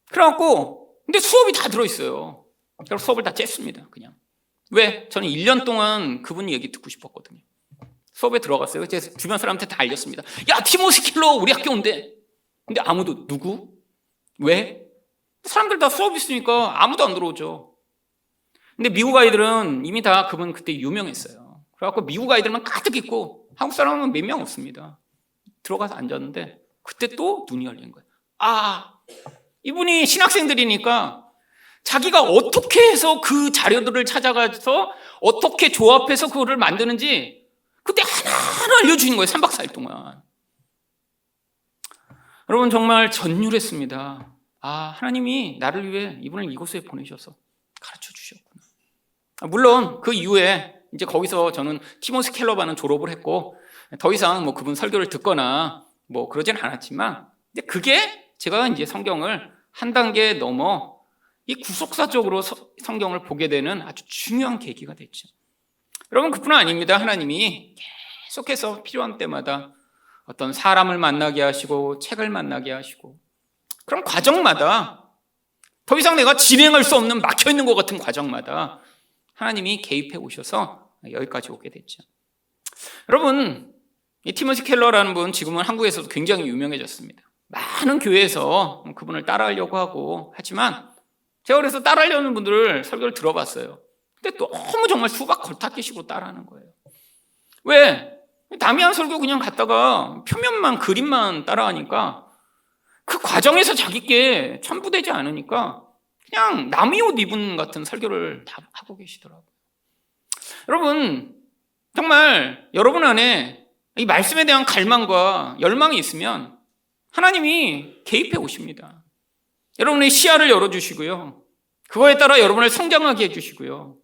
그래갖고 근데 수업이 다 들어있어요. 그래서 수업을 다 쬐습니다. 그냥. 왜? 저는 1년 동안 그분 얘기 듣고 싶었거든요. 수업에 들어갔어요. 제 주변 사람한테 다 알렸습니다. 야, 티모시 켈러 우리 학교 온대. 근데 아무도 누구? 왜? 사람들 다 수업 있으니까 아무도 안 들어오죠. 근데 미국 아이들은 이미 다 그분 그때 유명했어요. 그래갖고 미국 아이들만 가득 있고 한국 사람은 몇 명 없습니다. 들어가서 앉았는데 그때 또 눈이 열린 거예요. 이분이 신학생들이니까 자기가 어떻게 해서 그 자료들을 찾아가서 어떻게 조합해서 그거를 만드는지 그때 하나하나 알려주는 거예요. 3박 4일 동안. 여러분 정말 전율했습니다. 하나님이 나를 위해 이분을 이곳에 보내셔서 가르쳐 주셨구나. 물론 그 이후에 이제 거기서 저는 티모시 켈러반은 졸업을 했고 더 이상 뭐 그분 설교를 듣거나 뭐 그러진 않았지만, 근데 그게 제가 이제 성경을 한 단계 넘어 이 구속사적으로 성경을 보게 되는 아주 중요한 계기가 됐죠. 여러분 그뿐 아닙니다. 하나님이 계속해서 필요한 때마다 어떤 사람을 만나게 하시고 책을 만나게 하시고, 그런 과정마다 더 이상 내가 진행할 수 없는 막혀있는 것 같은 과정마다 하나님이 개입해 오셔서 여기까지 오게 됐죠. 여러분 이 티모시 켈러라는 분 지금은 한국에서도 굉장히 유명해졌습니다. 많은 교회에서 그분을 따라하려고 하고 하지만 제가 그래서 따라하려는 분들을 설교를 들어봤어요. 근데 너무 정말 수박 겉핥기식으로 따라하는 거예요. 왜? 다미안 설교 그냥 갔다가 표면만 그림만 따라하니까 그 과정에서 자기께 첨부되지 않으니까 그냥 남의 옷 입은 같은 설교를 다 하고 계시더라고요. 여러분, 정말 여러분 안에 이 말씀에 대한 갈망과 열망이 있으면 하나님이 개입해 오십니다. 여러분의 시야를 열어주시고요. 그거에 따라 여러분을 성장하게 해주시고요.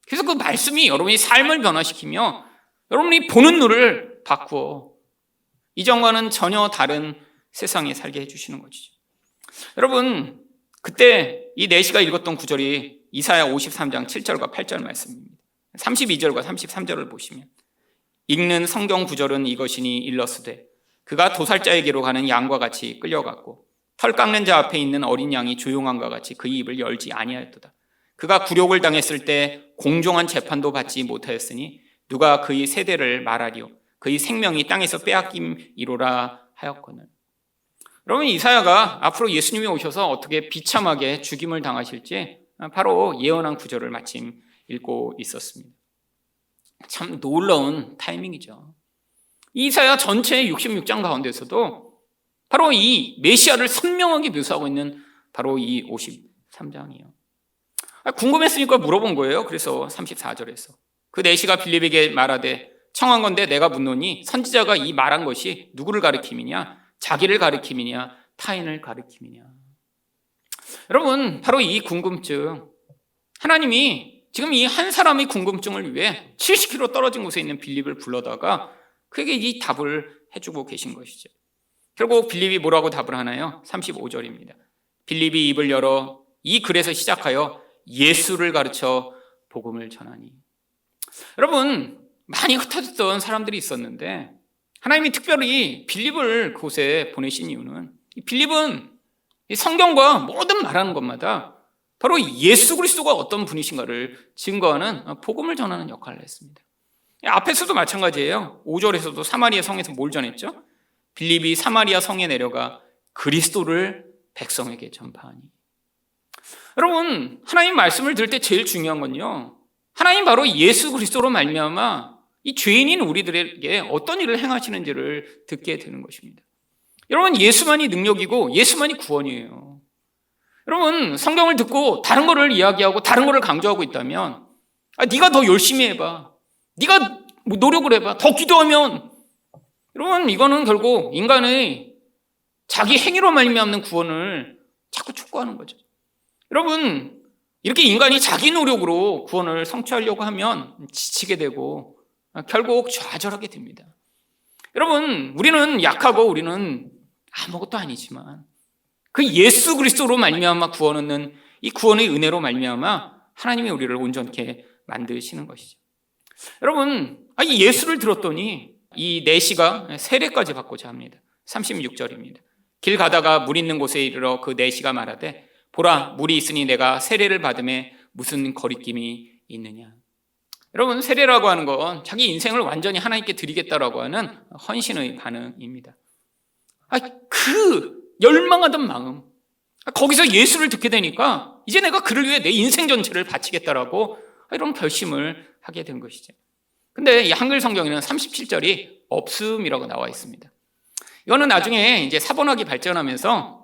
그래서 그 말씀이 여러분의 삶을 변화시키며 여러분이 보는 눈을 바꾸어 이전과는 전혀 다른 세상에 살게 해주시는 것이죠. 여러분, 그때 이 내시가 읽었던 구절이 이사야 53장 7절과 8절 말씀입니다. 32절과 33절을 보시면 읽는 성경 구절은 이것이니 일러스되 그가 도살자에게로 가는 양과 같이 끌려갔고 털 깎는 자 앞에 있는 어린 양이 조용함과 같이 그의 입을 열지 아니하였도다. 그가 굴욕을 당했을 때 공정한 재판도 받지 못하였으니 누가 그의 세대를 말하리요 그의 생명이 땅에서 빼앗김이로라 하였거늘. 여러분, 이사야가 앞으로 예수님이 오셔서 어떻게 비참하게 죽임을 당하실지 바로 예언한 구절을 마침 읽고 있었습니다. 참 놀라운 타이밍이죠. 이사야 전체 66장 가운데서도 바로 이 메시아를 선명하게 묘사하고 있는 바로 이 53장이에요. 궁금했으니까 물어본 거예요. 그래서 34절에서 그 내시가 빌립에게 말하되 청한 건데 내가 묻노니 선지자가 이 말한 것이 누구를 가리킴이냐? 자기를 가리킴이냐? 타인을 가리킴이냐? 여러분, 바로 이 궁금증, 하나님이 지금 이 한 사람의 궁금증을 위해 70km 떨어진 곳에 있는 빌립을 불러다가 그에게 이 답을 해주고 계신 것이죠. 결국 빌립이 뭐라고 답을 하나요? 35절입니다. 빌립이 입을 열어 이 글에서 시작하여 예수를 가르쳐 복음을 전하니. 여러분, 많이 흩어졌던 사람들이 있었는데 하나님이 특별히 빌립을 그곳에 보내신 이유는 이 빌립은 이 성경과 모든 말하는 것마다 바로 예수 그리스도가 어떤 분이신가를 증거하는 복음을 전하는 역할을 했습니다. 앞에서도 마찬가지예요. 5절에서도 사마리아 성에서 뭘 전했죠? 빌립이 사마리아 성에 내려가 그리스도를 백성에게 전파하니. 여러분, 하나님 말씀을 들을 때 제일 중요한 건요, 하나님 바로 예수 그리스도로 말미암아 이 죄인인 우리들에게 어떤 일을 행하시는지를 듣게 되는 것입니다. 여러분, 예수만이 능력이고 예수만이 구원이에요. 여러분, 성경을 듣고 다른 거를 이야기하고 다른 거를 강조하고 있다면 네가 더 열심히 해봐, 네가 노력을 해봐, 더 기도하면, 여러분, 이거는 결국 인간의 자기 행위로 말미암는 구원을 자꾸 촉구하는 거죠. 여러분, 이렇게 인간이 자기 노력으로 구원을 성취하려고 하면 지치게 되고 결국 좌절하게 됩니다. 여러분, 우리는 약하고 우리는 아무것도 아니지만 그 예수 그리스도로 말미암아 구원 얻는 이 구원의 은혜로 말미암아 하나님이 우리를 온전케 만드시는 것이죠. 여러분, 이 예수를 들었더니 이 내시가 세례까지 받고자 합니다. 36절입니다. 길 가다가 물 있는 곳에 이르러 그 내시가 말하되 보라, 물이 있으니 내가 세례를 받음에 무슨 거리낌이 있느냐. 여러분, 세례라고 하는 건 자기 인생을 완전히 하나님께 드리겠다라고 하는 헌신의 반응입니다. 그 열망하던 마음, 거기서 예수를 듣게 되니까 이제 내가 그를 위해 내 인생 전체를 바치겠다라고 이런 결심을 하게 된 것이죠. 근데 이 한글 성경에는 37절이 없음이라고 나와 있습니다. 이거는 나중에 이제 사본학이 발전하면서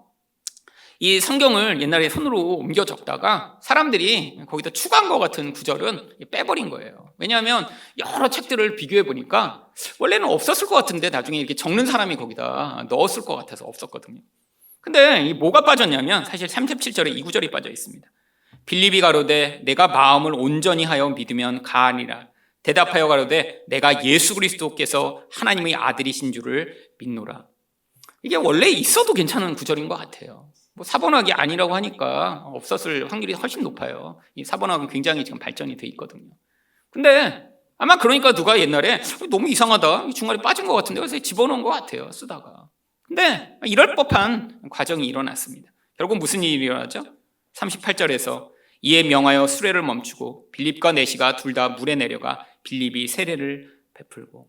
이 성경을 옛날에 손으로 옮겨 적다가 사람들이 거기다 추가한 것 같은 구절은 빼버린 거예요. 왜냐하면 여러 책들을 비교해 보니까 원래는 없었을 것 같은데 나중에 이렇게 적는 사람이 거기다 넣었을 것 같아서 없었거든요. 근데 뭐가 빠졌냐면 사실 37절에 이 구절이 빠져 있습니다. 빌립이 가로되 내가 마음을 온전히 하여 믿으면 가하니라. 대답하여 가로되 내가 예수 그리스도께서 하나님의 아들이신 줄을 믿노라. 이게 원래 있어도 괜찮은 구절인 것 같아요. 사본학이 아니라고 하니까 없었을 확률이 훨씬 높아요. 이 사본학은 굉장히 지금 발전이 돼 있거든요. 근데 아마 그러니까 누가 옛날에 너무 이상하다, 중간에 빠진 것 같은데 그래서 집어넣은 것 같아요, 쓰다가. 근데 이럴 법한 과정이 일어났습니다. 결국 무슨 일이 일어나죠? 38절에서 이에 명하여 수레를 멈추고 빌립과 내시가 둘 다 물에 내려가 빌립이 세례를 베풀고,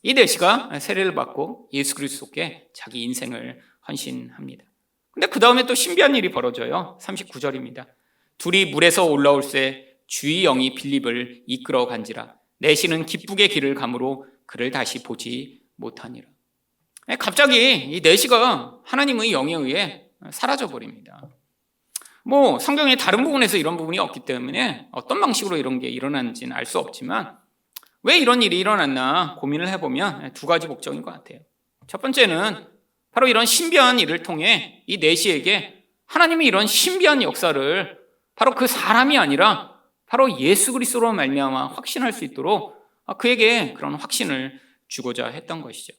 이 내시가 세례를 받고 예수 그리스도께 자기 인생을 헌신합니다. 근데 그 다음에 또 신비한 일이 벌어져요. 39절입니다. 둘이 물에서 올라올새 주의 영이 빌립을 이끌어 간지라 내시는 기쁘게 길을 가므로 그를 다시 보지 못하니라. 갑자기 이 내시가 하나님의 영에 의해 사라져 버립니다. 성경의 다른 부분에서 이런 부분이 없기 때문에 어떤 방식으로 이런 게 일어났는지는 알 수 없지만 왜 이런 일이 일어났나 고민을 해보면 두 가지 목적인 것 같아요. 첫 번째는 바로 이런 신비한 일을 통해 이 내시에게 하나님이 이런 신비한 역사를 바로 그 사람이 아니라 바로 예수 그리스도로 말미암아 확신할 수 있도록 그에게 그런 확신을 주고자 했던 것이죠.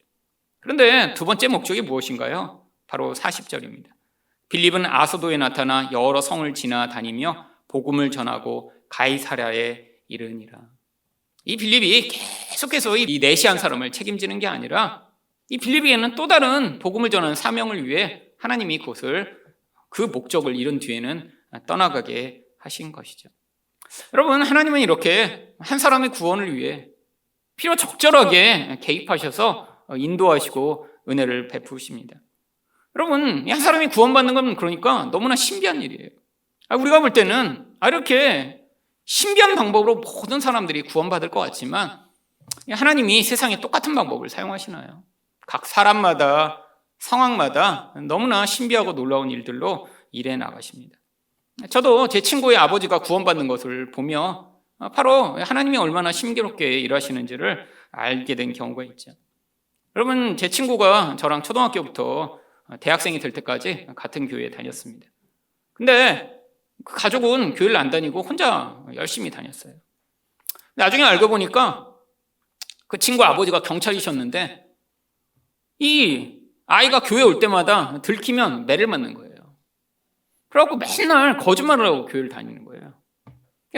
그런데 두 번째 목적이 무엇인가요? 바로 40절입니다. 빌립은 아소도에 나타나 여러 성을 지나다니며 복음을 전하고 가이사랴에 이르니라. 이 빌립이 계속해서 이 내시한 사람을 책임지는 게 아니라 이 빌립에게는 또 다른 복음을 전하는 사명을 위해 하나님이 그 목적을 이룬 뒤에는 떠나가게 하신 것이죠. 여러분, 하나님은 이렇게 한 사람의 구원을 위해 필요 적절하게 개입하셔서 인도하시고 은혜를 베푸십니다. 여러분, 한 사람이 구원받는 건 그러니까 너무나 신비한 일이에요. 우리가 볼 때는 이렇게 신비한 방법으로 모든 사람들이 구원받을 것 같지만 하나님이 세상에 똑같은 방법을 사용하시나요? 각 사람마다 상황마다 너무나 신비하고 놀라운 일들로 일해 나가십니다. 저도 제 친구의 아버지가 구원받는 것을 보며 바로 하나님이 얼마나 신비롭게 일하시는지를 알게 된 경우가 있죠. 여러분, 제 친구가 저랑 초등학교부터 대학생이 될 때까지 같은 교회에 다녔습니다. 근데 그 가족은 교회를 안 다니고 혼자 열심히 다녔어요. 나중에 알고 보니까 그 친구 아버지가 경찰이셨는데 이 아이가 교회 올 때마다 들키면 매를 맞는 거예요. 그래갖고 맨날 거짓말을 하고 교회를 다니는 거예요.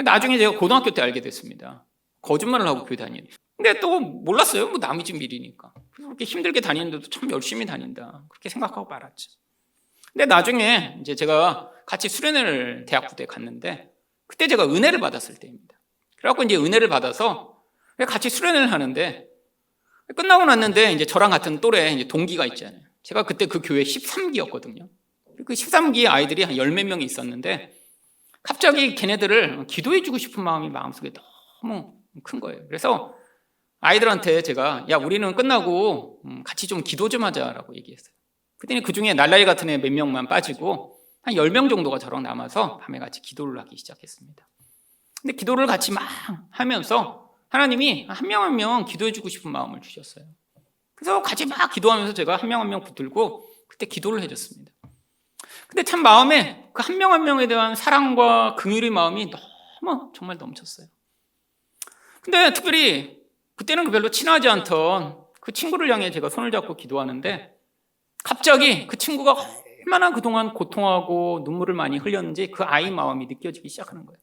나중에 제가 고등학교 때 알게 됐습니다. 거짓말을 하고 교회 다니는. 근데 또 몰랐어요. 남의 집 일이니까. 그렇게 힘들게 다니는데도 참 열심히 다닌다. 그렇게 생각하고 말았죠. 근데 나중에 이제 제가 같이 수련회를 대학 부대에 갔는데 그때 제가 은혜를 받았을 때입니다. 그래갖고 이제 은혜를 받아서 같이 수련회를 하는데 끝나고 났는데 이제 저랑 같은 또래 이제 동기가 있잖아요. 제가 그때 그 교회 13기였거든요. 그 13기 아이들이 한 10몇 명이 있었는데 갑자기 걔네들을 기도해주고 싶은 마음이 마음속에 너무 큰 거예요. 그래서 아이들한테 제가 우리는 끝나고 같이 좀 기도 좀 하자라고 얘기했어요. 그랬더니 그중에 날라리 같은 애 몇 명만 빠지고 한 10명 정도가 저랑 남아서 밤에 같이 기도를 하기 시작했습니다. 근데 기도를 같이 막 하면서 하나님이 한 명 한 명 기도해주고 싶은 마음을 주셨어요. 그래서 같이 막 기도하면서 제가 한 명 한 명 붙들고 그때 기도를 해줬습니다. 근데 참 마음에 그 한 명 한 명에 대한 사랑과 긍휼의 마음이 너무 정말 넘쳤어요. 근데 특별히 그때는 별로 친하지 않던 그 친구를 향해 제가 손을 잡고 기도하는데 갑자기 그 친구가 얼마나 그동안 고통하고 눈물을 많이 흘렸는지 그 아이 마음이 느껴지기 시작하는 거예요.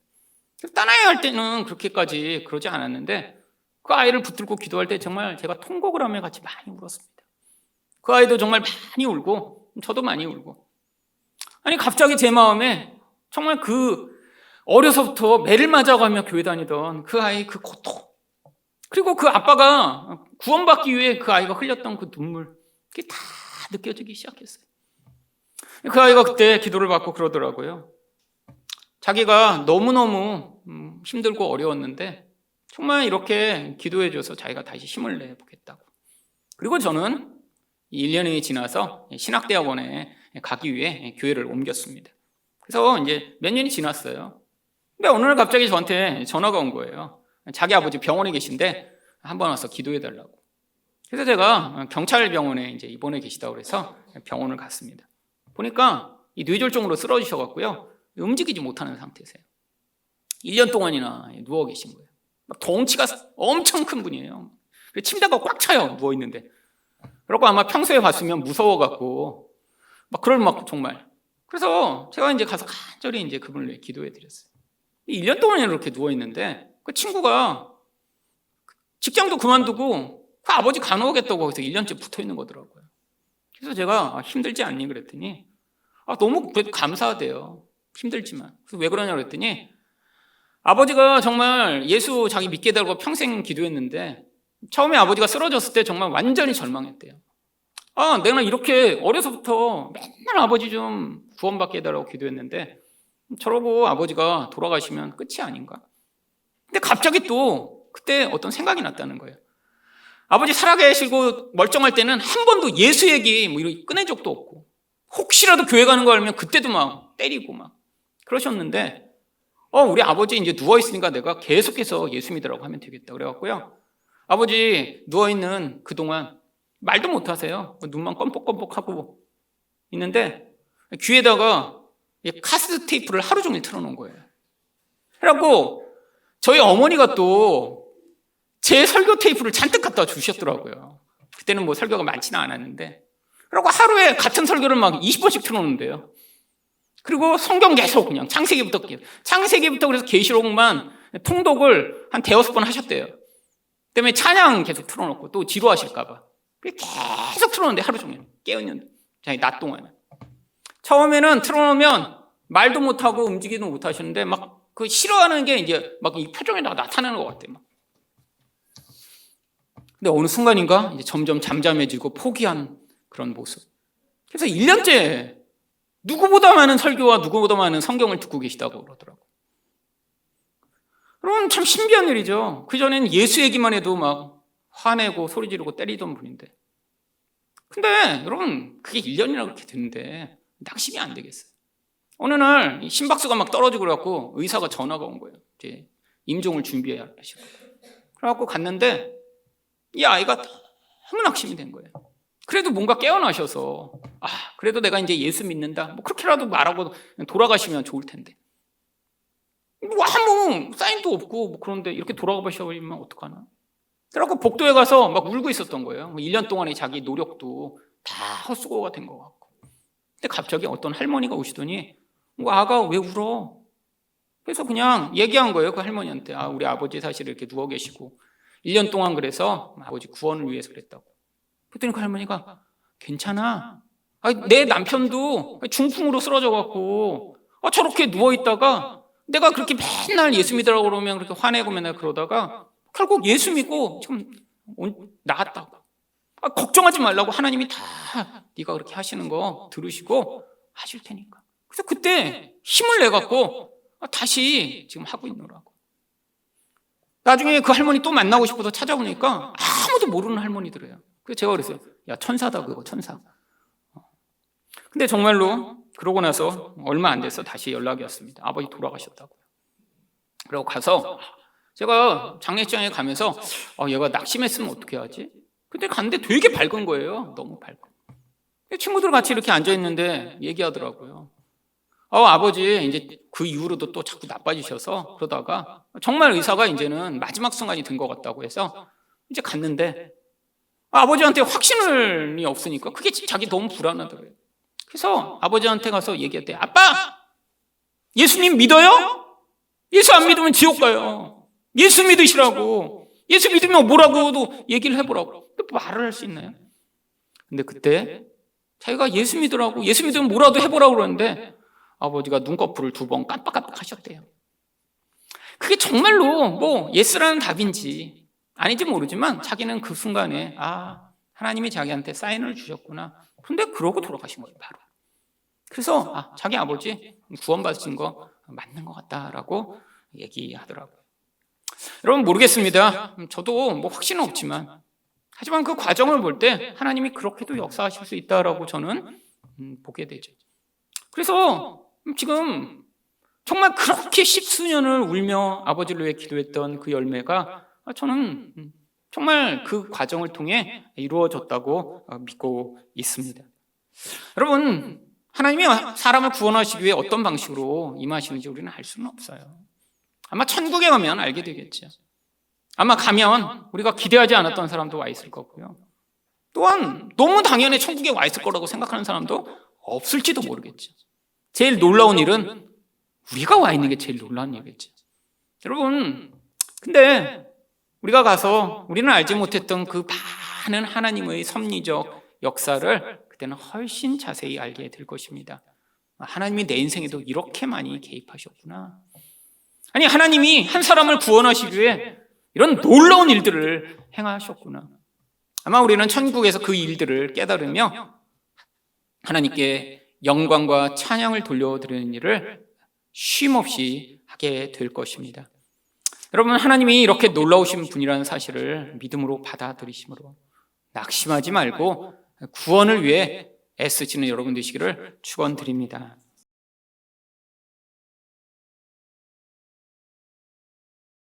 떠나야 할 때는 그렇게까지 그러지 않았는데 그 아이를 붙들고 기도할 때 정말 제가 통곡을 하며 같이 많이 울었습니다. 그 아이도 정말 많이 울고 저도 많이 울고 아니 갑자기 제 마음에 정말 그 어려서부터 매를 맞아가며 교회 다니던 그 아이 그 고통 그리고 그 아빠가 구원받기 위해 그 아이가 흘렸던 그 눈물 그게 다 느껴지기 시작했어요. 그 아이가 그때 기도를 받고 그러더라고요. 자기가 너무너무 힘들고 어려웠는데 정말 이렇게 기도해줘서 자기가 다시 힘을 내보겠다고. 그리고 저는 1년이 지나서 신학대학원에 가기 위해 교회를 옮겼습니다. 그래서 이제 몇 년이 지났어요. 근데 어느 날 갑자기 저한테 전화가 온 거예요. 자기 아버지 병원에 계신데 한번 와서 기도해달라고. 그래서 제가 경찰병원에 이제 입원해 계시다고 그래서 병원을 갔습니다. 보니까 이 뇌졸중으로 쓰러지셔갖고요. 움직이지 못하는 상태세요. 1년 동안이나 누워 계신 거예요. 덩치가 엄청 큰 분이에요. 침대가 꽉 차요. 누워있는데. 그러고 아마 평소에 봤으면 무서워갖고 막 정말. 그래서 제가 이제 가서 간절히 이제 그분을 위해 기도해 드렸어요. 1년 동안이나 이렇게 누워있는데 그 친구가 직장도 그만두고 그 아버지 간호하겠다고 거기서 1년째 붙어 있는 거더라고요. 그래서 제가 힘들지 않니? 그랬더니 너무 감사하대요. 힘들지만. 그래서 왜 그러냐고 그랬더니 아버지가 정말 예수 자기 믿게 되고 평생 기도했는데 처음에 아버지가 쓰러졌을 때 정말 완전히 절망했대요. 내가 이렇게 어려서부터 맨날 아버지 좀 구원받게 해달라고 기도했는데 저러고 아버지가 돌아가시면 끝이 아닌가? 갑자기 또 그때 어떤 생각이 났다는 거예요. 아버지 살아계시고 멀쩡할 때는 한 번도 예수 얘기 뭐 이런 꺼낸 적도 없고, 혹시라도 교회 가는 거 알면 그때도 막 때리고 막 그러셨는데, 우리 아버지 이제 누워있으니까 내가 계속해서 예수 믿으라고 하면 되겠다 그래갖고요, 아버지 누워있는 그동안 말도 못하세요. 눈만 껌뻑껌뻑하고 있는데 귀에다가 카세트 테이프를 하루 종일 틀어놓은 거예요. 그래갖고 저희 어머니가 또 제 설교 테이프를 잔뜩 갖다 주셨더라고요. 그때는 뭐 설교가 많지는 않았는데, 그리고 하루에 같은 설교를 막 20번씩 틀어놓는데요. 그리고 성경 계속 그냥 창세기부터 그래서 계시록만 통독을 한 대여섯 번 하셨대요. 때문에 찬양 계속 틀어놓고 또 지루하실까봐 계속 틀어놓는데 하루 종일 깨어있는데, 낮 동안에. 처음에는 틀어놓으면 말도 못하고 움직이도 못하시는데 막 그 싫어하는 게 이제 막 이 표정에다가 나타나는 것 같아요. 막. 근데 어느 순간인가 이제 점점 잠잠해지고 포기한 그런 모습. 그래서 1년째 누구보다 많은 설교와 누구보다 많은 성경을 듣고 계시다고 그러더라고요. 여러분 참 신기한 일이죠. 그전엔 예수 얘기만 해도 막 화내고 소리 지르고 때리던 분인데, 근데 여러분 그게 1년이나 그렇게 됐는데 낙심이 안 되겠어요. 어느 날 심박수가 막 떨어지고 그래갖고 의사가 전화가 온 거예요. 이제 임종을 준비해야 하시고. 그래갖고 갔는데 이 아이가 너무 낙심이 된 거예요. 그래도 뭔가 깨어나셔서 그래도 내가 이제 예수 믿는다 뭐 그렇게라도 말하고 돌아가시면 좋을 텐데, 뭐 아무 사인도 없고 뭐 그런데 이렇게 돌아가 버리면 어떡하나. 그래갖고 복도에 가서 막 울고 있었던 거예요. 1년 동안의 자기 노력도 다 헛수고가 된 것 같고. 근데 갑자기 어떤 할머니가 오시더니 아가 왜 울어? 그래서 그냥 얘기한 거예요. 그 할머니한테 우리 아버지 사실 이렇게 누워 계시고 1년 동안 그래서 아버지 구원을 위해서 그랬다고. 그랬더니 그 할머니가 괜찮아. 내 남편도 중풍으로 쓰러져갖고 저렇게 누워있다가 내가 그렇게 맨날 예수 믿으라고 그러면 그렇게 화내고 맨날 그러다가 결국 예수 믿고 지금 나았다고. 걱정하지 말라고 하나님이 다 네가 그렇게 하시는 거 들으시고 하실 테니까. 그래서 그때 힘을 내갖고 다시 지금 하고 있노라고. 나중에 그 할머니 또 만나고 싶어서 찾아보니까 아무도 모르는 할머니들이에요. 그래서 제가 그랬어요. 야, 천사다 그거, 천사. 근데 정말로 그러고 나서 얼마 안 돼서 다시 연락이 왔습니다. 아버지 돌아가셨다고요. 그러고 가서 제가 장례식장에 가면서 얘가 낙심했으면 어떻게 하지? 근데 갔는데 되게 밝은 거예요. 너무 밝고. 친구들 같이 이렇게 앉아있는데 얘기하더라고요. 아버지 이제 그 이후로도 또 자꾸 나빠지셔서 그러다가 정말 의사가 이제는 마지막 순간이 된 것 같다고 해서 이제 갔는데 아버지한테 확신이 없으니까 그게 자기 너무 불안하더래요. 그래서 아버지한테 가서 얘기했대. 아빠! 예수님 믿어요? 예수 안 믿으면 지옥 가요. 예수 믿으시라고. 예수 믿으면 뭐라고도 얘기를 해보라고. 말을 할 수 있나요? 근데 그때 자기가 예수 믿으라고, 예수 믿으면 뭐라도 해보라고 그러는데 아버지가 눈꺼풀을 2번 깜빡깜빡 하셨대요. 그게 정말로 뭐 예스라는 답인지 아닌지 모르지만 자기는 그 순간에 하나님이 자기한테 사인을 주셨구나. 근데 그러고 돌아가신 거예요, 바로. 그래서 자기 아버지 구원받으신 거 맞는 것 같다라고 얘기하더라고요. 여러분 모르겠습니다. 저도 뭐 확신은 없지만, 하지만 그 과정을 볼 때 하나님이 그렇게도 역사하실 수 있다라고 저는 보게 되죠. 그래서 지금 정말 그렇게 10수년을 울며 아버지를 위해 기도했던 그 열매가 저는 정말 그 과정을 통해 이루어졌다고 믿고 있습니다. 여러분, 하나님이 사람을 구원하시기 위해 어떤 방식으로 임하시는지 우리는 알 수는 없어요. 아마 천국에 가면 알게 되겠죠. 아마 가면 우리가 기대하지 않았던 사람도 와 있을 거고요. 또한 너무 당연히 천국에 와 있을 거라고 생각하는 사람도 없을지도 모르겠죠. 제일 놀라운 일은 우리가 와 있는 게 제일 놀라운 일이겠죠. 여러분, 근데 우리가 가서 우리는 알지 못했던 그 많은 하나님의 섭리적 역사를 그때는 훨씬 자세히 알게 될 것입니다. 하나님이 내 인생에도 이렇게 많이 개입하셨구나. 아니, 하나님이 한 사람을 구원하시기 위해 이런 놀라운 일들을 행하셨구나. 아마 우리는 천국에서 그 일들을 깨달으며 하나님께 영광과 찬양을 돌려드리는 일을 쉼없이 하게 될 것입니다. 여러분, 하나님이 이렇게 놀라우신 분이라는 사실을 믿음으로 받아들이심으로 낙심하지 말고 구원을 위해 애쓰시는 여러분 되시기를 축원드립니다.